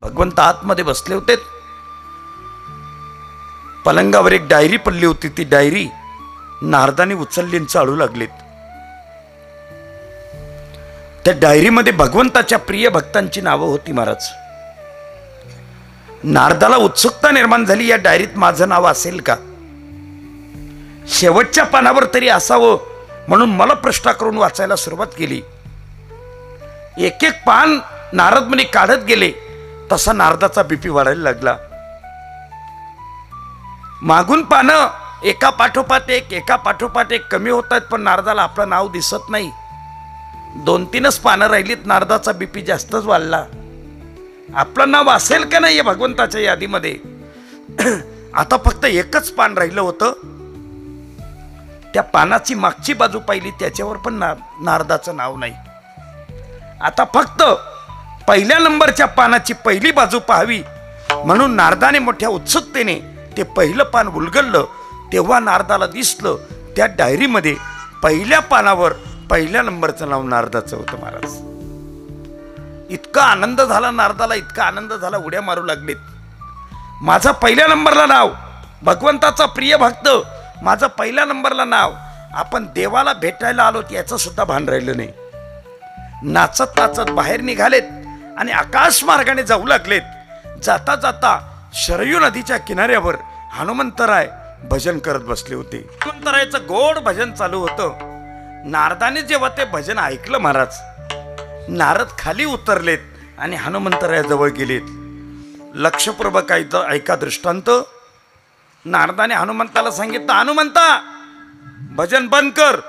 भगवंत आतमध्ये बसले होते. पलंगावर एक डायरी पडली होती. ती डायरी नारदाने उचलली आणि चालू लागलीत. त्या डायरीमध्ये भगवंताच्या प्रिय भक्तांची नावं होती. महाराज, नारदाला उत्सुकता निर्माण झाली, या डायरीत माझं नाव असेल का, शेवटच्या पानावर तरी असावं म्हणून मला प्रश्न करून वाचायला सुरुवात केली. एक एक पान नारद मुनी काढत गेले तसा नारदाचा बीपी वाढायला लागला. मागून पानं एका पाठोपाठ एक कमी होत आहेत, पण नारदाला आपलं नाव दिसत नाही. 2-3च पानं राहिलीत, नारदाचा बीपी जास्तच वाढला. आपलं नाव असेल का नाही भगवंताच्या यादीमध्ये. आता फक्त एकच पान राहिलं होतं. त्या पानाची मागची बाजू पाहिली, त्याच्यावर पण नारदाचं नाव नाही. आता फक्त पहिल्या नंबरच्या पानाची पहिली बाजू पाहावी म्हणून नारदाने मोठ्या उत्सुकतेने ते पहिलं पान उलगडलं. तेव्हा नारदाला दिसलं त्या डायरीमध्ये पहिल्या पानावर पहिल्या नंबरचं नाव नारदाचं होतं. महाराज, इतका आनंद झाला नारदाला, इतका आनंद झाला, उड्या मारू लागलेत. माझं पहिल्या नंबरला नाव, भगवंताचा प्रिय भक्त, माझं पहिल्या नंबरला नाव. आपण देवाला भेटायला आलो याचं सुद्धा भान राहिलं नाही. नाचत नाचत बाहेर निघालेत आणि आकाश मार्गाने जाऊ लागलेत. जाता जाता शरयू नदीच्या किनाऱ्यावर हनुमंतराय भजन करत बसले होते. हनुमंतरायचं गोड भजन चालू होतं. नारदाने जेव्हा ते भजन ऐकलं महाराज, नारद खाली उतरलेत आणि हनुमंतरायाजवळ गेलेत. लक्षपूर्वक ऐका दृष्टांत. नारदाने हनुमंताला सांगितलं, हनुमंता भजन बंद कर.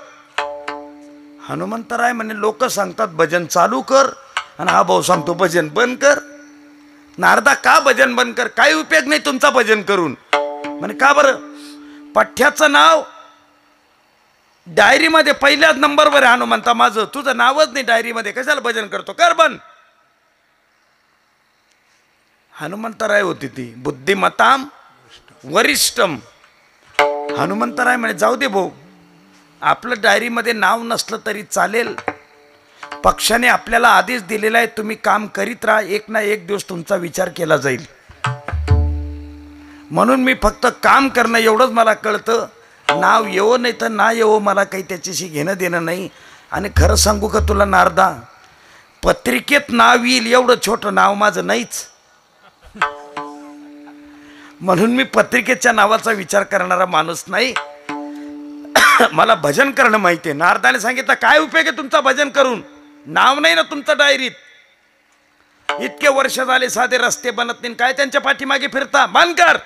हनुमंतराय म्हणे, लोक सांगतात भजन चालू कर आणि हा भाऊ सांगतो भजन बंद कर. नारदा, का भजन बंद कर, काही उपयोग नाही तुमचा भजन करून. म्हणे, का बरं. पठ्याचं नाव डायरीमध्ये पहिल्याच नंबरवर आहे. हनुमंता, माझं तुझं नावच नाही डायरीमध्ये, कशाला भजन करतो, कर बंद. हनुमंतराय होती ती बुद्धिमताम वरिष्ठम. हनुमंतराय म्हणे, जाऊ दे भाऊ, आपलं डायरीमध्ये नाव नसलं तरी चालेल. पक्षाने आपल्याला आदेश दिलेला आहे, तुम्ही काम करीत राहा, एक ना एक दिवस तुमचा विचार केला जाईल. म्हणून मी फक्त काम करणं एवढंच मला कळतं. नाव येवो नाही तर ना येवो, मला काही त्याच्याशी घेणं देणं नाही. आणि खरं सांगू का तुला नारदा, पत्रिकेत नाव येईल एवढं छोटं नाव माझं नाहीच. म्हणून मी पत्रिकेच्या नावाचा विचार करणारा माणूस नाही. मला भजन करणं माहिती आहे. नारदाने सांगितलं, काय उपयोग आहे तुमचा भजन करून, नाव नाही ना तुमचं डायरीत. इतके वर्ष झाले साधे रस्ते बनत नाही, काय त्यांच्या पाठीमागे फिरता, बंद कर.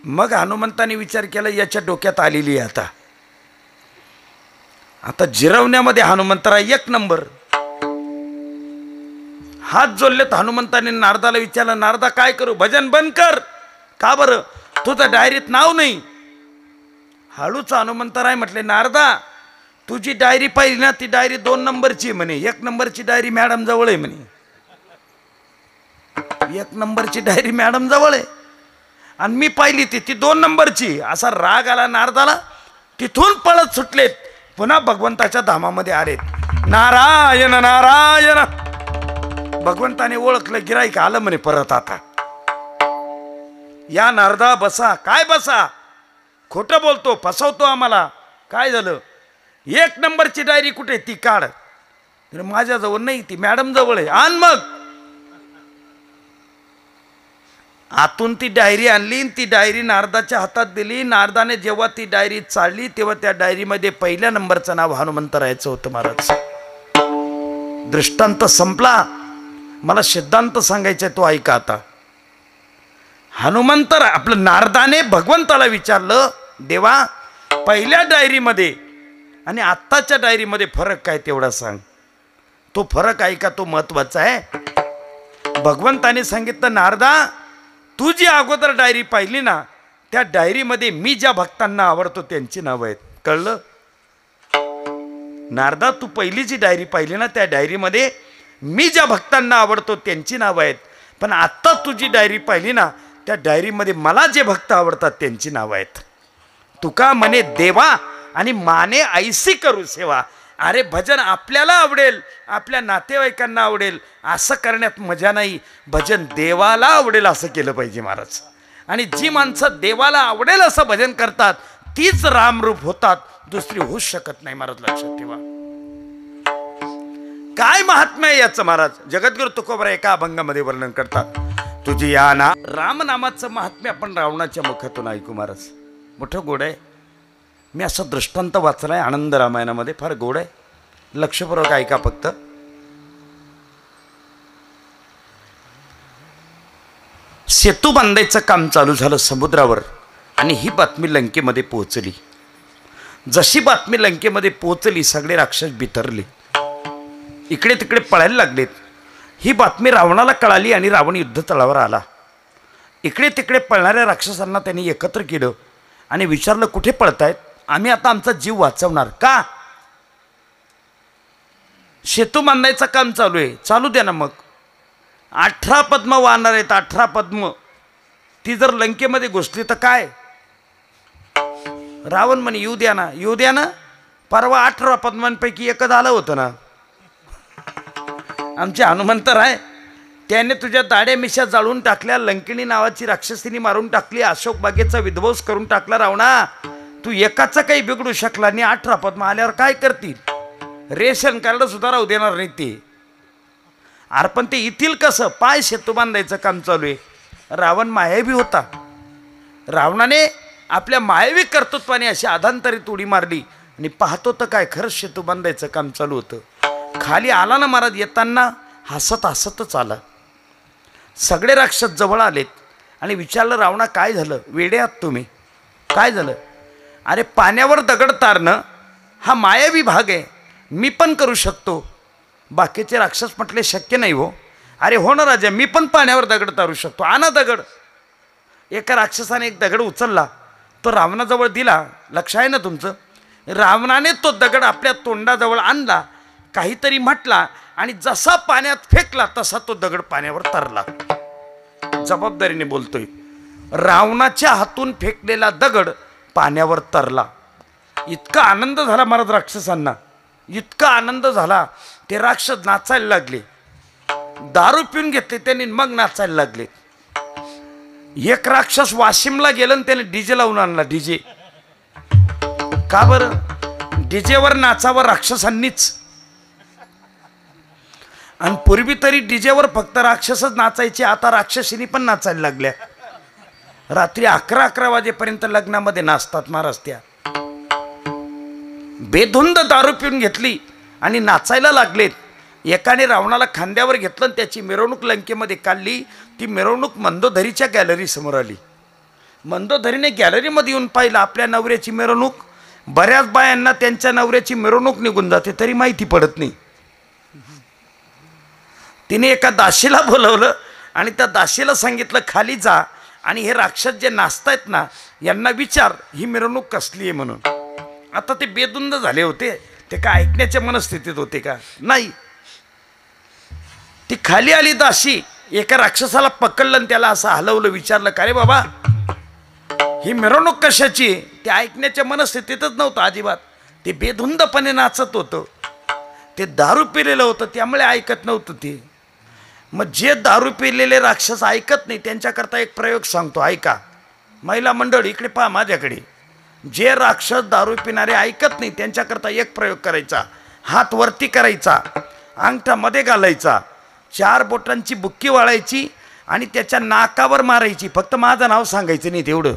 मग हनुमंताने विचार केला, याच्या डोक्यात आलेली आहे आता जिरवण्यामध्ये हनुमंतराय एक नंबर. हात जोडलेत हनुमंताने. नारदाला विचारलं, नारदा काय करू, भजन बंद कर. का बरं, तुझं डायरीत नाव नाही. हळूच हनुमंतराय म्हटले, नारदा तुझी डायरी पाहिली ना, ती डायरी 2 नंबरची म्हणे. 1 नंबरची डायरी मॅडम जवळ आहे म्हणे. 1 नंबरची डायरी मॅडम जवळ आहे आणि मी पाहिली ती 2 नंबरची. असा राग आला नारदाला. तिथून पळत सुटलेत, पुन्हा भगवंताच्या धामामध्ये आलेत. नारायण नारायण. भगवंताने ओळखलं, गिराईक आलं म्हणे परत. आता या नारदा बसा. काय बसा, खोटं बोलतो, फसवतो आम्हाला. काय झालं, 1 नंबरची डायरी कुठे, ती काढ. माझ्याजवळ नाही, ती मॅडम जवळ आहे, आण. मग आतून ती डायरी आणली, ती डायरी नारदाच्या हातात दिली. नारदाने जेव्हा ती डायरी चालली तेव्हा त्या डायरीमध्ये पहिल्या नंबरचं नाव हनुमंतरायचं होतं. महाराज, दृष्टांत संपला. मला सिद्धांत सांगायचा आहे, तो ऐका आता. हनुमंतराय आपलं नारदाने भगवंताला विचारलं, देवा पहिल्या डायरीमध्ये आणि आत्ताच्या डायरीमध्ये फरक काय तेवढा सांग. तो फरक ऐका, तो महत्वाचा आहे. भगवंताने सांगितलं, नारदा तू जी अगोदर डायरी पाहिली ना, त्या डायरीमध्ये मी ज्या भक्तांना आवडतो त्यांची नावं आहेत. कळलं नारदा, तू पहिली जी डायरी पाहिली ना, त्या डायरीमध्ये मी ज्या भक्तांना आवडतो त्यांची नावं आहेत. पण आत्ता तुझी डायरी पाहिली ना, त्या डायरीमध्ये मला जे भक्त आवडतात त्यांची नावं आहेत. तुका म्हणे, देवा आणि माने ऐसी करू सेवा. अरे भजन आपल्याला आवडेल, आपल्या नातेवाईकांना आवडेल असं करण्यात मजा नाही, भजन देवाला आवडेल असं केलं पाहिजे महाराज. आणि जी माणसं देवाला आवडेल असं भजन करतात तीच रामरूप होतात, दुसरी होऊच शकत नाही महाराज, लक्षात ठेवा. काय महात्म्य आहे याचं महाराज जगद्गुरु तुकोबरा एका अभंगामध्ये वर्णन करतात. तुझी या ना रामनामाचं महात्म्य आपण रावणाच्या मुखातून ऐकू महाराज, मोठं गोड आहे. मी असं दृष्टांत वाचलाय आनंद रामायणामध्ये, फार गोड आहे, लक्षपूर्वक ऐका फक्त. सेतू बांधायचं काम चालू झालं समुद्रावर आणि ही बातमी लंकेमध्ये पोहोचली. जशी बातमी लंकेमध्ये पोहोचली सगळे राक्षस बिथरले, इकडे तिकडे पळायला लागलेत. ही बातमी रावणाला कळाली आणि रावण युद्धतळावर आला. इकडे तिकडे पळणाऱ्या राक्षसांना त्यांनी एकत्र केलं आणि विचारलं, कुठे पळतायत? आम्ही आता आमचा जीव वाचवणार. का? सेतू बांधायचं काम चालू आहे. चालू द्या ना मग. 18 पद्म वाहणार आहेत, 18 पद्म. ती जर लंकेमध्ये घुसली तर काय? रावण म्हणे, येऊ द्या ना, येऊ द्या ना. परवा 18 पद्मांपैकी एक आलं होतं ना. आमचे हनुमंत राय त्याने तुझ्या दाड्या मिशा जाळून टाकल्या, लंकिणी नावाची राक्षसीने मारून टाकली, अशोक बागेचा विध्वंस करून टाकला. रावणा, तू एकाचा काही बिघडू शकला नाही. 18 पद्म आल्यावर काय करतील? रेशन कार्ड सुद्धा राहू देणार नाही ते. अरे पण ते येतील कसं? पाय सेतू बांधायचं काम चालू आहे. रावण मायावी होता. रावणाने आपल्या मायावी कर्तृत्वाने अशी अधांतरीत उडी मारली आणि पाहतो तर काय, खरंच सेतू बांधायचं काम चालू होतं. खाली आला ना महाराज, येताना हसत हसतच आला. सगळे राक्षस जवळ आलेत आणि विचारलं, रावणा काय झालं? वेडे आहात तुम्ही? काय झालं? अरे पाण्यावर दगड तारणं हा मायावी भाग आहे, मी पण करू शकतो. बाकीचे राक्षस म्हटले, शक्य नाही हो. अरे हो ना राजा, मी पण पाण्यावर दगड तारू शकतो, आणा दगड. एका राक्षसाने एक दगड उचलला, तो रावणाजवळ दिला. लक्ष आहे ना तुमचं? रावणाने तो दगड आपल्या तोंडाजवळ आणला, काहीतरी म्हटला आणि जसा पाण्यात फेकला तसा तो दगड पाण्यावर तरला. जबाबदारीने बोलतोय. रावणाच्या हातून फेकलेला दगड पाण्यावर तरला. इतका आनंद झाला महाराज राक्षसांना, इतका आनंद झाला, ते राक्षस नाचायला लागले. दारू पिऊन घेतले त्यांनी, मग नाचायला लागले. एक राक्षस वाशिमला गेला आणि त्याने डीजे लावून आणला. डीजे का बरं? डीजेवर नाचावं राक्षसांनीच. आणि पूर्वी तरी डीजेवर फक्त राक्षसच नाचायचे, आता राक्षसीनी पण नाचायला लागल्या. रात्री 11-11 वाजेपर्यंत लग्नामध्ये नाचतात महाराज त्या. बेधुंद दारू पिऊन घेतली आणि नाचायला लागलेत. एकाने रावणाला खांद्यावर घेतलं आणि त्याची मिरवणूक लंकेमध्ये काढली. ती मिरवणूक मंदोदरीच्या गॅलरी समोर आली. मंदोदरीने गॅलरीमध्ये येऊन पाहिलं आपल्या नवऱ्याची मिरवणूक. बऱ्याच बायांना त्यांच्या नवऱ्याची मिरवणूक निघून जाते तरी माहिती पडत नाही. तिने एका दासीला बोलवलं आणि त्या दासीला सांगितलं, खाली जा आणि हे राक्षस जे नाचतायत ना यांना विचार ही मिरवणूक कसली आहे म्हणून. आता ते बेधुंद झाले होते, ते काय ऐकण्याच्या मनस्थितीत होते का? नाही. ती खाली आली दासी, एका राक्षसाला पकडलं आणि त्याला असं हलवलं, विचारलं, का रे बाबा ही मिरवणूक कशाची? ते ऐकण्याच्या मनस्थितीतच नव्हतं अजिबात. ते बेधुंदपणे नाचत होतं. ते दारू पिलेलं होतं त्यामुळे ऐकत नव्हतं ते. मग जे दारू पिलेले राक्षस ऐकत नाही त्यांच्याकरता एक प्रयोग सांगतो, ऐका. महिला मंडळ इकडे पहा माझ्याकडे. जे राक्षस दारू पिणारे ऐकत नाही त्यांच्याकरता एक प्रयोग करायचा. हात वरती करायचा, अंगठा मध्ये घालायचा, 4 बोटांची बुक्की वाळायची आणि त्याच्या नाकावर मारायची. फक्त माझं नाव सांगायचं नाही तेवढं.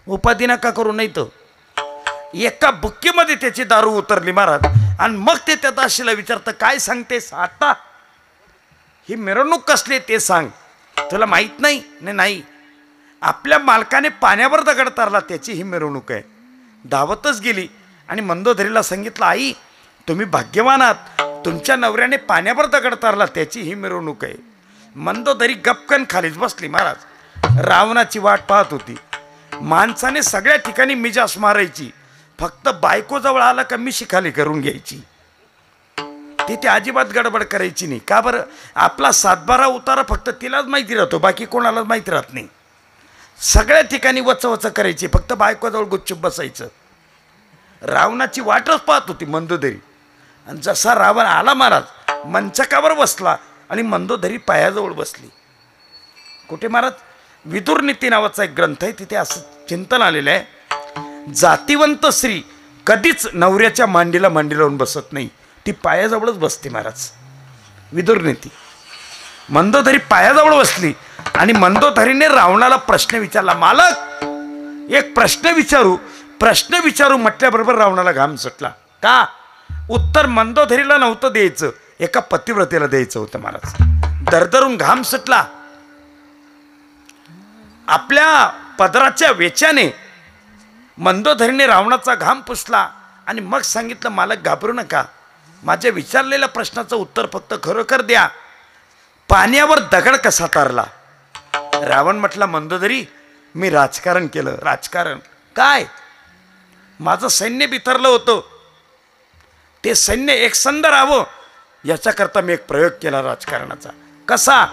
उपाधी नका करू, नाही तर एका बुक्कीमध्ये त्याची दारू उतरली महाराज. आणि मग ते त्या दासीला विचारतं, काय सांगतेस आता? ही मिरवणूक कसली ते सांग. तुला माहीत नाही? नाही. आपल्या मालकाने पाण्यावर दगड तारला त्याची ही मिरवणूक आहे. धावतच गेली आणि मंदोदरीला सांगितलं, आई तुम्ही भाग्यवान आहात, तुमच्या नवऱ्याने पाण्यावर दगड तारला त्याची ही मिरवणूक आहे. मंदोदरी गपकन खालीच बसली महाराज. रावणाची वाट पाहत होती. माणसाने सगळ्या ठिकाणी मिजास मारायची, फक्त बायकोजवळ आला का मिशी खाली करून घ्यायची. ती अजिबात गडबड करायची नाही. का बरं? आपला 7-12 उतारा फक्त तिलाच माहिती राहतो, बाकी कोणालाच माहिती राहत नाही. सगळ्या ठिकाणी वचवच करायची, फक्त बायकोजवळ गुपचूप बसायचं. रावणाची वाटच पाहत होती मंदोदरी. आणि जसा रावण आला महाराज मंचकावर बसला आणि मंदोदरी पायाजवळ बसली. कुठे महाराज? विदुर नीती नावाचा एक ग्रंथ आहे, तिथे असं चिंतन आलेलं आहे, जातिवंत स्त्री कधीच नवऱ्याच्या मांडीला मांडी लावून बसत नाही, ती पायाजवळच बसते महाराज. विदुर नीती. मंदोदरी पायाजवळ बसली आणि मंदोदरीने रावणाला प्रश्न विचारला. मालक एक प्रश्न विचारू म्हटल्याबरोबर रावणाला घाम सुटला. का? उत्तर मंदोदरीला नव्हतं द्यायचं, एका पतिव्रतेला द्यायचं होतं महाराज. दरदरून घाम सुटला. आपल्या पदराच्या वेच्याने मंदोदरीने रावणाचा घाम पुसला आणि मग सांगितलं, मालक घाबरू नका, माझ्या विचारलेल्या प्रश्नाचं उत्तर फक्त खरोखर द्या, पाण्यावर दगड कसा तारला? रावण म्हटला, मंदोदरी मी राजकारण केलं. राजकारण काय? माझं सैन्य बिथरलं होतं, ते सैन्य एकसंध राहावं याच्याकरता मी एक प्रयोग केला राजकारणाचा. कसा?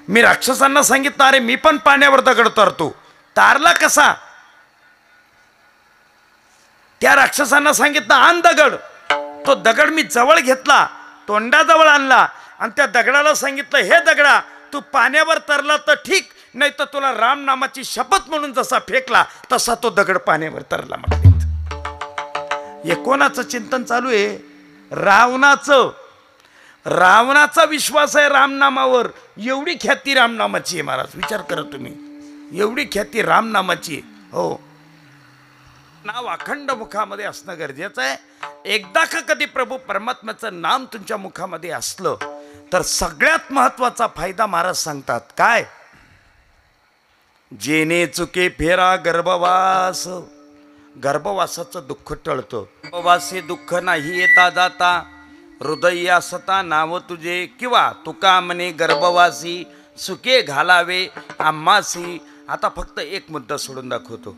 मी राक्षसांना सांगितलं, अरे मी पण पाण्यावर दगड तारतो. तारला कसा? त्या राक्षसांना सांगितलं, आण दगड. तो दगड मी जवळ घेतला, तोंडाजवळ आणला आणि त्या दगडाला सांगितलं, हे दगडा तू पाण्यावर तरला तर ठीक, नाही तर तुला राम नामाची शपथ म्हणून जसा फेकला तसा तो दगड पाण्यावर तरला. म्हटले हे कोणाचं चिंतन चालू आहे? रावणाचा विश्वास आहे रामनामावर. एवढी ख्याती रामनामाची आहे महाराज, विचार करा तुम्ही, एवढी ख्याती रामनामाची आहे. हो, नाव अखंड मुखामध्ये असणं गरजेचं आहे. एकदा का कधी प्रभू परमात्म्याचं नाम तुमच्या मुखामध्ये असलं तर सगळ्यात महत्वाचा फायदा महाराज सांगतात. काय? जेने चुके फेरा गर्भवास, गर्भवासाचं दुःख टळतं. गर्भवासी दुःख नाही येता जाता, हृदय असता नाव तुझे, किंवा तुका म्हणे गर्भवासी सुके घालावे आम्हासी. आता फक्त एक मुद्दा सोडून दाखवतो.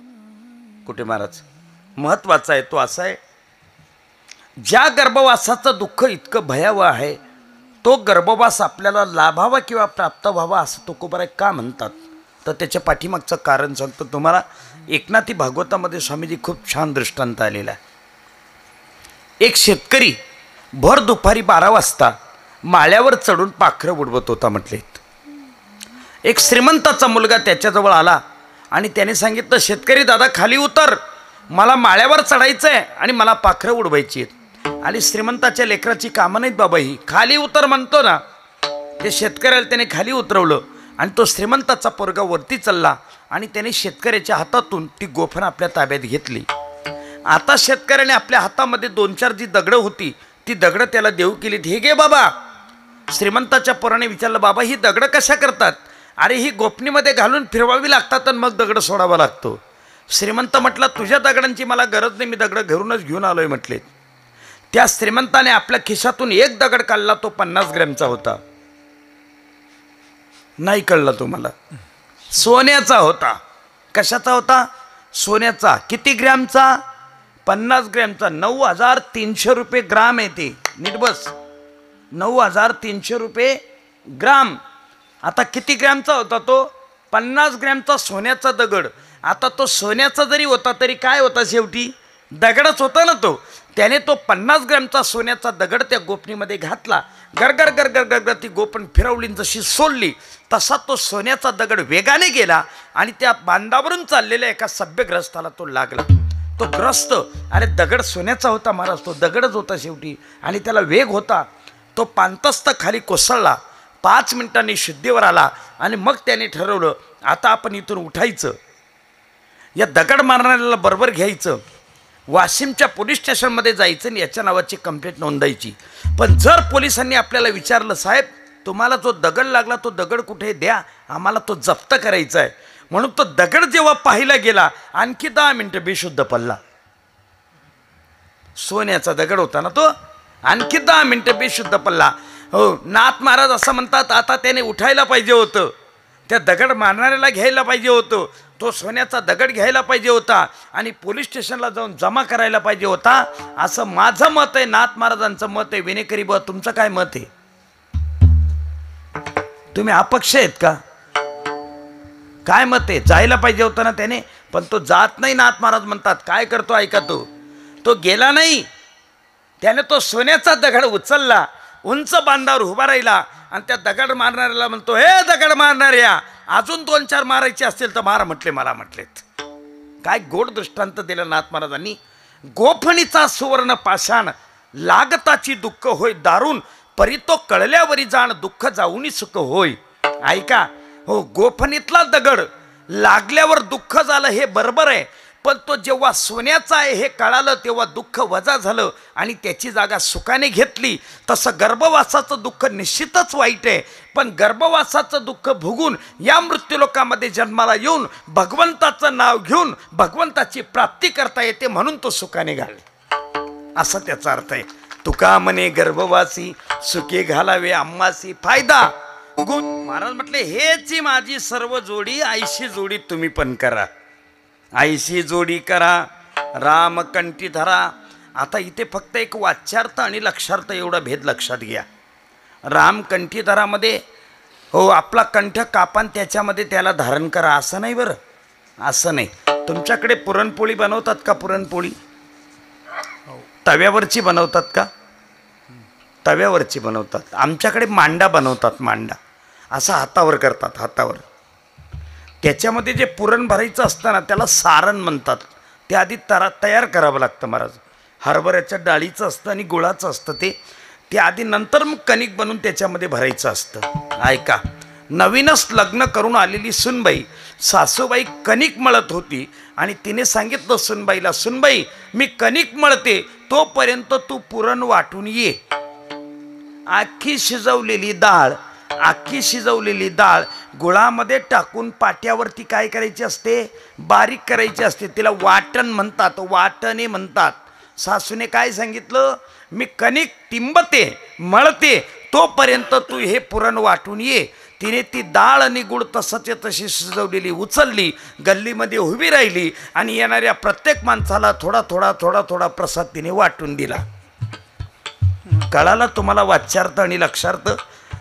कुठे महाराज? महत्वाचा आहे तो असा आहे, ज्या गर्भवासाचं दुःख इतकं भयावह आहे तो गर्भवास आपल्याला लाभावा किंवा प्राप्त व्हावा असं तुकोबाराय का म्हणतात? तर त्याच्या पाठीमागचं कारण सांगतो तुम्हाला. एकनाथी भागवतामध्ये स्वामीजी खूप छान दृष्टांत आलेला आहे. एक शेतकरी भर दुपारी 12 वाजता माळ्यावर चढून पाखरं उडवत होता म्हटले. एक श्रीमंताचा मुलगा त्याच्याजवळ आला आणि त्याने सांगितलं, शेतकरी दादा खाली उतर, मला माळ्यावर चढायचं आहे आणि मला पाखरं उडवायची आहेत. आणि श्रीमंताच्या लेकराची कामं नाहीत बाबा, ही खाली उतर म्हणतो ना. ते शेतकऱ्याला त्याने खाली उतरवलं आणि तो श्रीमंताचा पोरगा वरती चालला आणि त्याने शेतकऱ्याच्या हातातून ती गोफण आपल्या ताब्यात घेतली. आता शेतकऱ्याने आपल्या हातामध्ये 2-4 जी दगडं होती ती दगडं त्याला देऊ केली. हे घे बाबा. श्रीमंताच्या पोराने विचारलं, बाबा ही दगडं कशा करतात? अरे ही गोफणीमध्ये घालून फिरवावी लागतात आणि मग दगड सोडावा लागतो. श्रीमंत म्हटला, तुझ्या दगडांची मला गरज नाही, मी दगड घरूनच घेऊन आलोय म्हटले. त्या श्रीमंताने आपल्या खिशातून एक दगड काढला, तो 50 ग्रॅमचा होता. नाही कळलं तुम्हाला? सोन्याचा होता. कशाचा होता? सोन्याचा. किती ग्रॅमचा? 50 ग्रॅमचा. 9,300 रुपये ग्राम आहे ते. नीट बस, 9,300 रुपये ग्राम. आता किती ग्रॅमचा होता तो? 50 ग्रॅमचा सोन्याचा दगड. आता तो सोन्याचा जरी होता तरी काय होता? शेवटी दगडच होता ना तो. त्याने तो 50 ग्रॅमचा सोन्याचा दगड त्या गोफणीमध्ये घातला. गरगर गरगर गरगर ती गोफण फिरवली, जशी सोडली तसा तो सोन्याचा दगड वेगाने गेला आणि त्या बांधावरून चाललेल्या एका सभ्यग्रस्ताला तो लागला. तो ग्रस्त, अरे दगड सोन्याचा होता महाराज, तो दगडच होता शेवटी आणि त्याला वेग होता. तो पांतस्थ खाली कोसळला. 5 मिनिटांनी शुद्धीवर आला आणि मग त्याने ठरवलं, आता आपण इथून उठायचं, या दगड मारणाऱ्याला बरोबर घ्यायचं, वाशिमच्या पोलीस स्टेशनमध्ये जायचं आणि याच्या नावाची कंप्लेंट नोंदायची. पण जर पोलिसांनी आपल्याला विचारलं, साहेब तुम्हाला जो दगड लागला तो दगड कुठे द्या, आम्हाला तो जप्त करायचा आहे, म्हणून तो दगड जेव्हा पाहिला गेला आणखी 10 मिनिटं बेशुद्ध पडला. सोन्याचा दगड होता ना तो, आणखी 10 मिनिटं बेशुद्ध पडला. हो, नाथ महाराज असं म्हणतात, आता त्याने उठायला पाहिजे होतं, त्या दगड मारणाऱ्याला घ्यायला पाहिजे होतं, तो सोन्याचा दगड घ्यायला पाहिजे होता आणि पोलीस स्टेशनला जाऊन जमा करायला पाहिजे होता, असं माझं मत आहे. नाथ महाराजांचं मत आहे. विनेकरी बुवा, तुमचं काय मत आहे? तुम्ही अपक्ष आहेत का? काय मत आहे? जायला पाहिजे होतं ना त्याने, पण तो जात नाही. नाथ महाराज म्हणतात, काय करतो ऐका, तो गेला नाही, त्याने तो सोन्याचा दगड उचलला, उंच बांधावर उभा राहिला आणि त्या दगड मारणाऱ्याला म्हणतो, हे दगड मारणाऱ्या, अजून 2-4 मारायचे असतील तर मारा म्हटले, मला म्हटलेत. काय गोड दृष्टांत दिला नाथ महाराजांनी. गोफणीचा सुवर्ण पाषाण लागताची दुःख होय दारुण, परी तो कळल्यावरी जाण दुःख जाऊनी सुख होय. ऐका हो, गोफणीतला दगड लागल्यावर दुःख झालं हे बरोबर आहे, पण तो जेव्हा सोन्याचा आहे हे कळालं तेव्हा दुःख वजा झालं आणि त्याची जागा सुखाने घेतली. तसं गर्भवासाचं दुःख निश्चितच वाईट आहे, पण गर्भवासाचं दुःख भोगून या मृत्यूलोकामध्ये जन्माला येऊन भगवंताचं नाव घेऊन भगवंताची प्राप्ती करता येते, म्हणून तो सुखाने घाले, असा त्याचा अर्थ आहे. तुका म्हणे गर्भवासी सुखे घालावे आम्हासी फायदा. महाराज म्हटले, हेची माझी सर्व जोडी, आईशी जोडी तुम्ही पण करा, आईशी जोडी करा, राम कंठी धरा. आता इथे फक्त एक वाच्यार्थ आणि लक्षार्थ एवढा भेद लक्षात घ्या. राम कंठी धरामध्ये हो आपला कंठ कापान त्याच्यामध्ये त्याला धारण करा असं नाही बरं, असं नाही. तुमच्याकडे पुरणपोळी बनवतात का? पुरणपोळी तव्यावरची बनवतात का? तव्यावरची बनवतात. आमच्याकडे मांडा बनवतात, मांडा असा हातावर करतात, हातावर. त्याच्यामध्ये जे पुरण भरायचं असतं ना त्याला सारण म्हणतात. ते आधी तयार करावं लागतं महाराज. हरभऱ्याच्या डाळीचं असतं आणि गुळाचं असतं ते आधी, नंतर मग कणिक बनवून त्याच्यामध्ये भरायचं असतं. ऐका, नवीनच लग्न करून आलेली सुनबाई, सासूबाई कणिक मळत होती आणि तिने सांगितलं सुनबाईला, सुनबाई मी कणिक मळते तोपर्यंत तू पुरण वाटून ये. आखी शिजवलेली डाळ गुळामध्ये टाकून पाट्यावरती काय करायची असते? बारीक करायची असते. तिला वाटण म्हणतात, वाटणे म्हणतात. सासूने काय सांगितलं? मी कणिक तिंबते मळते तोपर्यंत तू हे पुरण वाटून ये. तिने ती डाळ आणि गुळ तशी शिजवलेली उचलली, गल्लीमध्ये उभी राहिली आणि येणाऱ्या प्रत्येक माणसाला थोडा थोडा प्रसाद तिने वाटून दिला. कळाला तुम्हाला वाच्यार्थ आणि लक्षार्थ?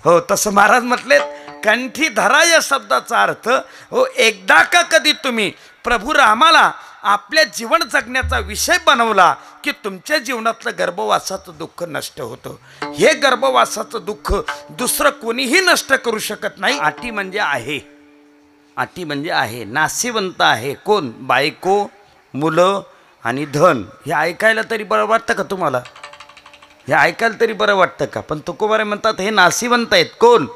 हो, तसं महाराज म्हटलेत, कंठी धरा या शब्दाचा अर्थ हो, एकदा का कधी तुम्ही प्रभू रामाला आपल्या जीवन जगण्याचा विषय बनवला की तुमच्या जीवनातलं गर्भवासाचं दुःख नष्ट होतं. हे गर्भवासाचं दुःख दुसरं कोणीही नष्ट करू शकत नाही. अटी म्हणजे आहे, नाशिवंत आहे कोण? बायको, मुलं आणि धन. हे ऐकायला तरी बरं वाटतं का तुम्हाला? हे ऐकायला तरी बरं वाटतं का? पण तुकोबारे म्हणतात हे नाशिवंत आहेत. कोण?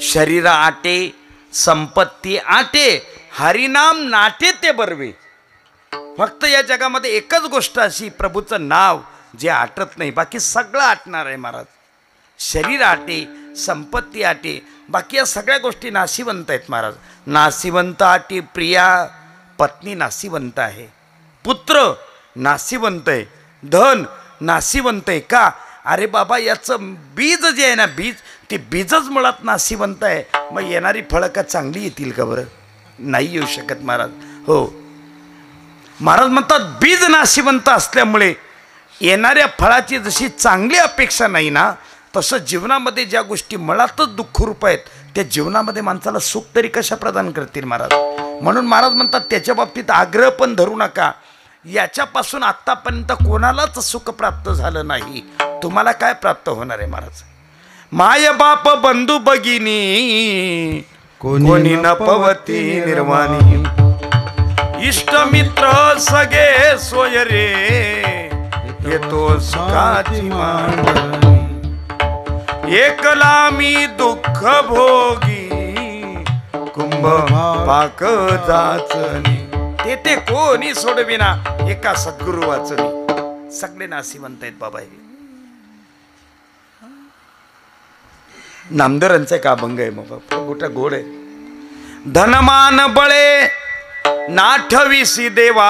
शरीर आटे, संपत्ती आटे, हरिनाम नाटे ते बरवे. फक्त या जगामध्ये एकच गोष्ट अशी, प्रभूचं नाव जे आटत नाही, बाकी सगळं आटणार आहे महाराज. शरीर आटे, संपत्ती आटे, बाकी या सगळ्या गोष्टी नाशिवंत आहेत महाराज. नाशिवंत आटे प्रिया, पत्नी नाशिवंत आहे, पुत्र नाशिवंत आहे, धन नाशिवंत आहे. का? अरे बाबा याचं बीज जे आहे ना, ते बीजच मुळात नाशिवंत आहे. मग येणारी फळं का चांगली येतील का बरं? नाही येऊ शकत महाराज. हो, महाराज म्हणतात बीज नाशिवंत असल्यामुळे येणाऱ्या फळाची जशी चांगली अपेक्षा नाही ना, तसं जीवनामध्ये ज्या गोष्टी मुळातच दुःखरूप आहेत त्या जीवनामध्ये माणसाला सुख तरी कशा प्रदान करतील महाराज? म्हणून महाराज म्हणतात त्याच्या बाबतीत आग्रह पण धरू नका. याच्यापासून आत्तापर्यंत कोणालाच सुख प्राप्त झालं नाही, तुम्हाला काय प्राप्त होणार आहे महाराज? माय बाप बंधू भगिनी कोणी न पवती निर्वाणी, इष्ट मित्र सगळे सोय रे, येतो सुखाची मांडणी. एकला मी दुःख भोगी, कुंभ पाक जाचणी, तेथे कोणी सोडविना एका सद्गुरु वाचनी. सगळे नाशिवंत आहेत बाबा. हे नामदेवांचा एक अभंग आहे मग मोठा गोड आहे. धनमान बळे नाठविसी देवा,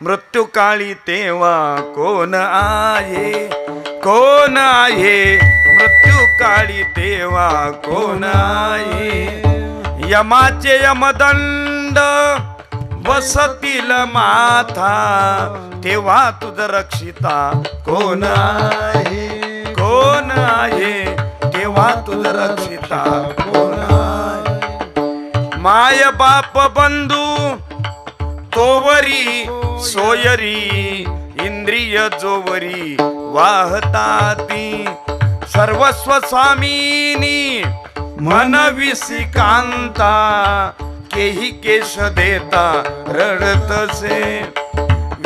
मृत्यू काळी तेव्हा कोण आहे, कोण आहे, मृत्यू काळी तेव्हा कोण आहे. यमाचे यमदंड बसतील माथा, तेव्हा तुझ रक्षिता कोण आहे, कोण आहे, तेव्हा तुझ रक्षिता कोण आहे. माय बाप बंधू तोवरी सोयरी, इंद्रिय जोवरी वाहताती सर्वस्व स्वामीनी मनविसी कांता केही केश देता रडतसे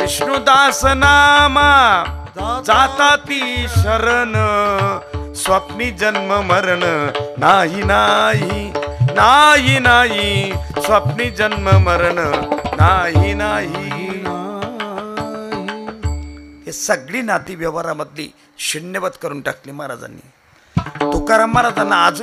विष्णुदास नामा जाता ती शरण स्वप्नी जन्म मरण नाही नाही नाही नाही स्वप्नी जन्म मरण नाही नाही हे सगळी नाती व्यवहारामधली शून्यवत करून टाकली महाराजांनी. तुकाराम महाराजांना अजून